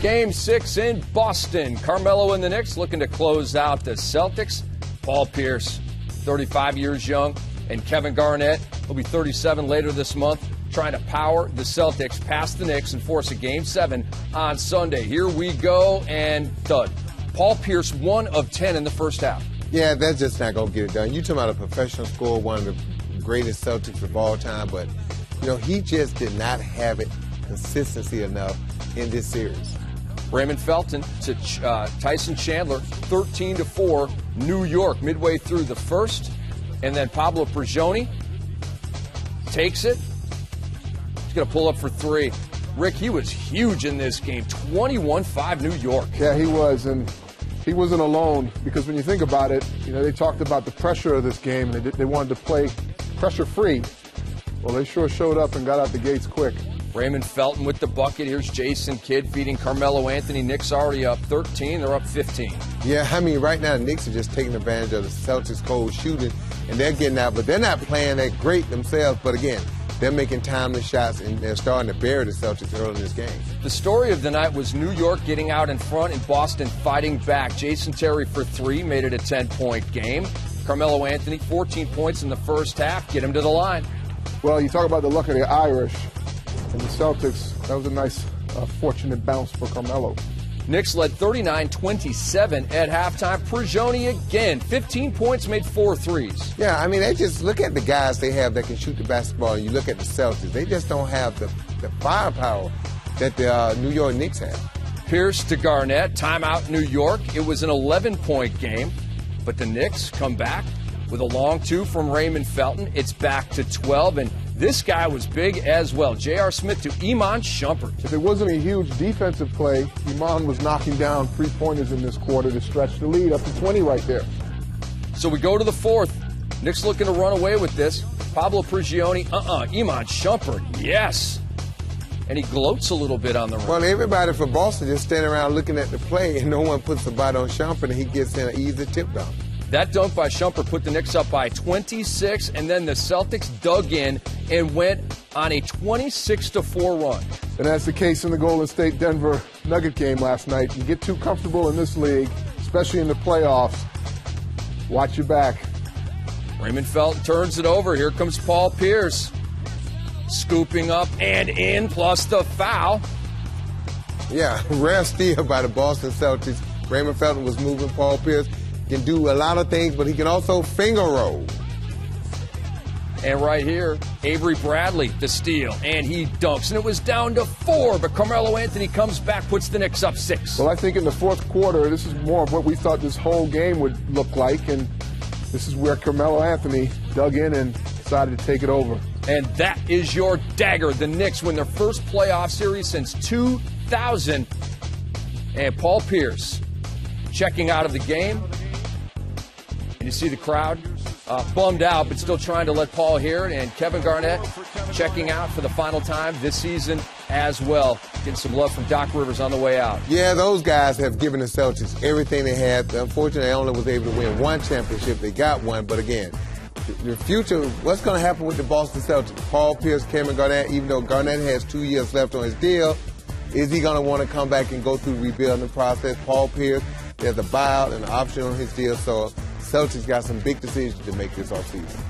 Game 6 in Boston. Carmelo and the Knicks looking to close out the Celtics. Paul Pierce, 35 years young, and Kevin Garnett, will be 37 later this month, trying to power the Celtics past the Knicks and force a Game 7 on Sunday. Here we go, and thud. Paul Pierce, 1 of 10 in the first half. Yeah, that's just not going to get it done. You're talking about a professional scorer, one of the greatest Celtics of all time, but, he just did not have it consistency enough in this series. Raymond Felton to Tyson Chandler, 13-4, New York, midway through the first. And then Pablo Prigioni takes it. He's going to pull up for 3. Rick, he was huge in this game, 21-5 New York. Yeah, he was, and he wasn't alone, because when you think about it, they talked about the pressure of this game, and they wanted to play pressure-free. Well, they sure showed up and got out the gates quick. Raymond Felton with the bucket. Here's Jason Kidd feeding Carmelo Anthony. Knicks already up 13. They're up 15. Yeah, right now the Knicks are just taking advantage of the Celtics' cold shooting, and they're getting out. But they're not playing that great themselves. But again, they're making timely shots, and they're starting to bury the Celtics early in this game. The story of the night was New York getting out in front and Boston fighting back. Jason Terry for 3 made it a 10-point game. Carmelo Anthony, 14 points in the first half. Get him to the line. Well, you talk about the luck of the Irish. And the Celtics, that was a nice, fortunate bounce for Carmelo. Knicks led 39-27 at halftime. Prigioni again, 15 points, made 4 threes. Yeah, they just look at the guys they have that can shoot the basketball, and you look at the Celtics. They just don't have the firepower that the New York Knicks have. Pierce to Garnett, timeout New York. It was an 11-point game, but the Knicks come back with a long 2 from Raymond Felton. It's back to 12, and this guy was big as well. J.R. Smith to Iman Shumpert. If it wasn't a huge defensive play, Iman was knocking down 3-pointers in this quarter to stretch the lead up to 20 right there. So we go to the fourth. Knicks looking to run away with this. Pablo Prigioni, Iman Shumpert, yes. And he gloats a little bit on the run. Well, everybody for Boston just standing around looking at the play, and no one puts the bite on Shumpert, and he gets in an easy tip dunk. That dunk by Shumpert put the Knicks up by 26, and then the Celtics dug in and went on a 26-4 run. And that's the case in the Golden State-Denver Nugget game last night. You get too comfortable in this league, especially in the playoffs. Watch your back. Raymond Felton turns it over. Here comes Paul Pierce. Scooping up and in, plus the foul. Yeah, rare steal by the Boston Celtics. Raymond Felton was moving. Paul Pierce can do a lot of things, but he can also finger roll. And right here, Avery Bradley, the steal, and he dunks. And it was down to 4, but Carmelo Anthony comes back, puts the Knicks up 6. Well, I think in the fourth quarter, this is more of what we thought this whole game would look like, and this is where Carmelo Anthony dug in and decided to take it over. And that is your dagger. The Knicks win their first playoff series since 2000. And Paul Pierce checking out of the game. And you see the crowd bummed out, but still trying to let Paul hear it. And Kevin Garnett checking out for the final time this season as well. Getting some love from Doc Rivers on the way out. Yeah, those guys have given the Celtics everything they had. Unfortunately, they only was able to win 1 championship. They got 1, but again, the future, what's going to happen with the Boston Celtics? Paul Pierce, Kevin Garnett, even though Garnett has 2 years left on his deal, is he going to want to come back and go through the rebuilding process? Paul Pierce, there's a buyout and an option on his deal, so Celtics got some big decisions to make this offseason.